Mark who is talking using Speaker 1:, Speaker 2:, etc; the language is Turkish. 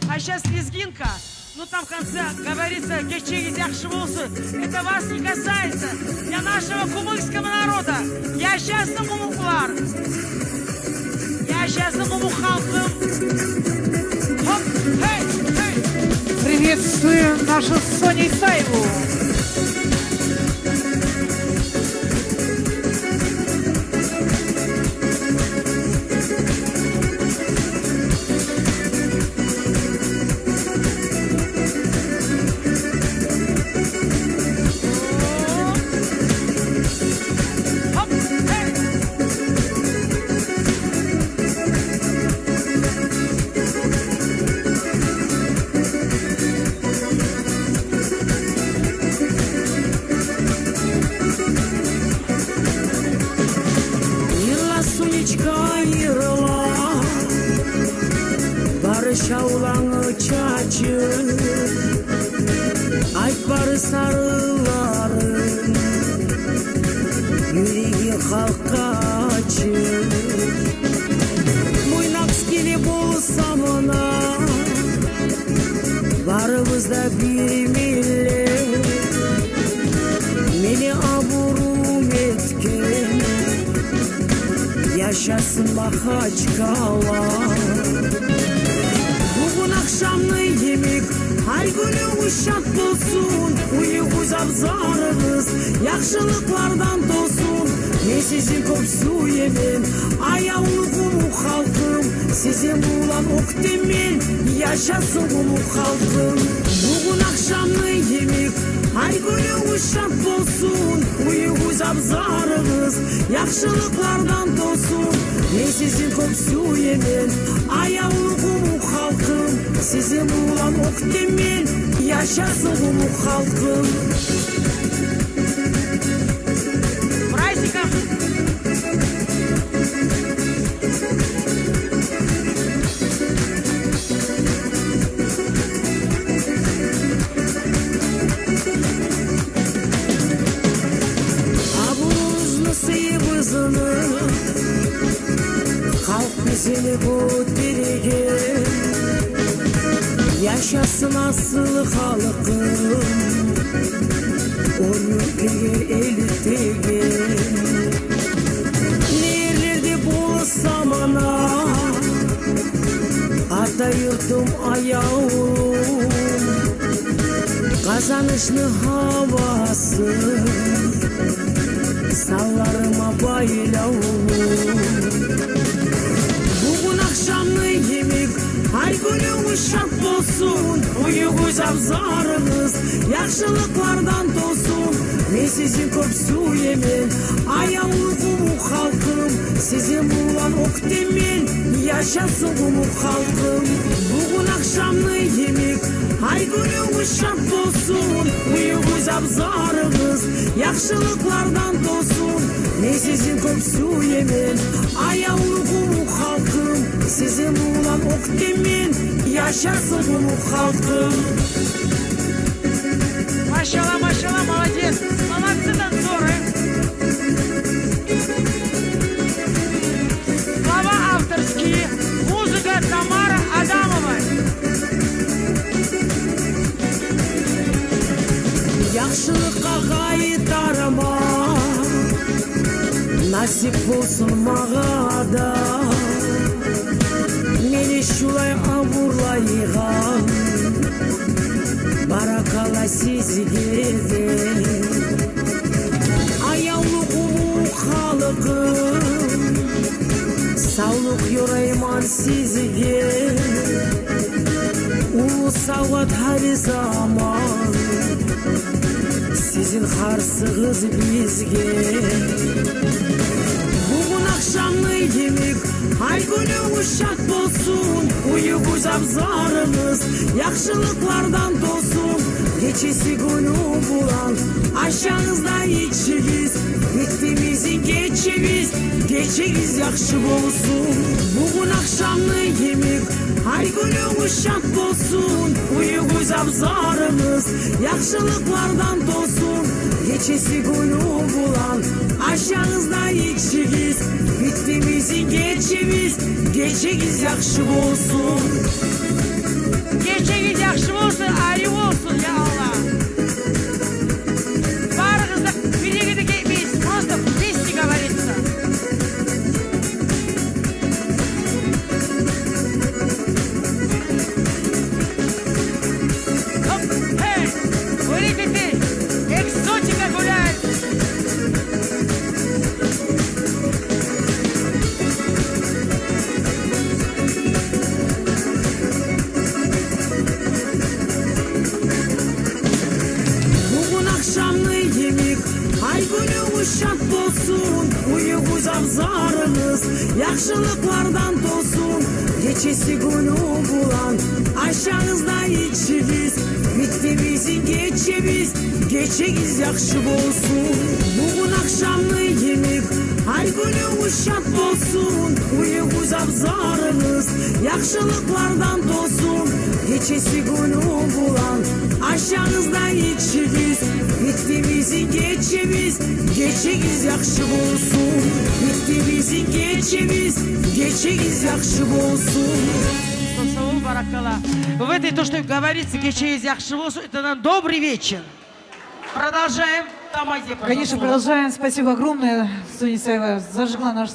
Speaker 1: А сейчас лезгинка. Ну там в конце говорится, кечегиз яхшы болсын. Это вас не касается. Для нашего кумыкского народа. Я счастный кумыклар. Я счастный кумык халкым. Хоп, хей, хей.
Speaker 2: Приветствуем нашу Соню Исаеву.
Speaker 3: Şavlanı çaçı Aytbары sarıların Yüreği halka açı Muynaksili bolsa mına Barımızda bir millet Meni aburum etken Yaşasın Mahaçkala Akşamlı yemek her günü uşak olsun Uyuğuz abzarımız Yakşılıklardan dolsun Ne sizin kop su yemin Ayağlıkım halkım Sizin bulan ok demin Yaşasın bu halkım Bugün akşamlı yemek her günü uşak olsun Uyuğuz abzarımız Yakşılıklardan dolsun Ne sizin kop su yemin Ayağlıkım halkım Sizin bulan ok demin Yaşasın bu halkım
Speaker 1: Праздником!
Speaker 3: Abuzunu sıyıbızını Halk bizini bu dirigin Yaşasın asıl halkım Onu eli tegin Nerelerde bulsam ana Ata yurtum ayağım Kazanışlı havası Sallarıma baylavum Bugün akşamlı yemek Her günü uşak olsun Uyuğuz abzarımız Yakşılıklardan dolsun Ne sizin kop su yemin Ayağlıkım halkım Sizin bulan ok demin Yaşasın bu halkım Bugün akşamlı yemek Her günü uşak olsun Uyuğuz abzarımız Yakşılıklardan dolsun Ne sizin kop su yemin Ayağlıkım halkım Sizin bulan ok demin Yaşasın bu halkım
Speaker 1: Машалла, машалла, молодец! Молодцы танцоры! Слова авторские, музыка Тамара Адамова.
Speaker 3: Yaxşılıkka qaytarma Nasip olsun mağa da Meni şulay avurlayıgan Barakala sizge de Ayağlıkım halkım Sağlık yorayman sizge Ulu savat her zaman Sizin harsınız bizge Bugün akşamlı yemek Her günü uşak olsun Uyuğuz abzarımız Yakşılıklardan dolsun Geçesi günü bulan Aşağınızda içiniz Bittimizin geçimiz Geçiniz yakşı olsun Bugün akşamlı yemek Her günü uşak olsun Uyuğuz abzarımız Yakşılıklardan dolsun Geçesi günü bulan Aşağınızda içiniz Bittimizin geçimiz Geçiniz yakşı olsun günüңüz şat bolsun, uyuğuz abzarınız, yaxşılıklardan tosun, geçesi günü bulan, aşağınızda içiniz, bitti geçemiz, geçegiz yaxşı bolsun. Bugün akşamlı yemek, ay günüңüz şat bolsun, uyuğuz abzarınız, yaxşılıklardan tosun, geçesi günü bulan, aşağınızda içiniz, bitti geçemiz, geçegiz yaxşı bolsun. Bitti geçemiz, geçegiz yaxşı bolsun.
Speaker 1: Саул Баракала. В этой, то, что говорится, Кечеиз Яхшивосу, это нам добрый вечер. Продолжаем. Там, где,
Speaker 2: Конечно, продолжаем. Спасибо огромное. Соня Исаева зажгла наш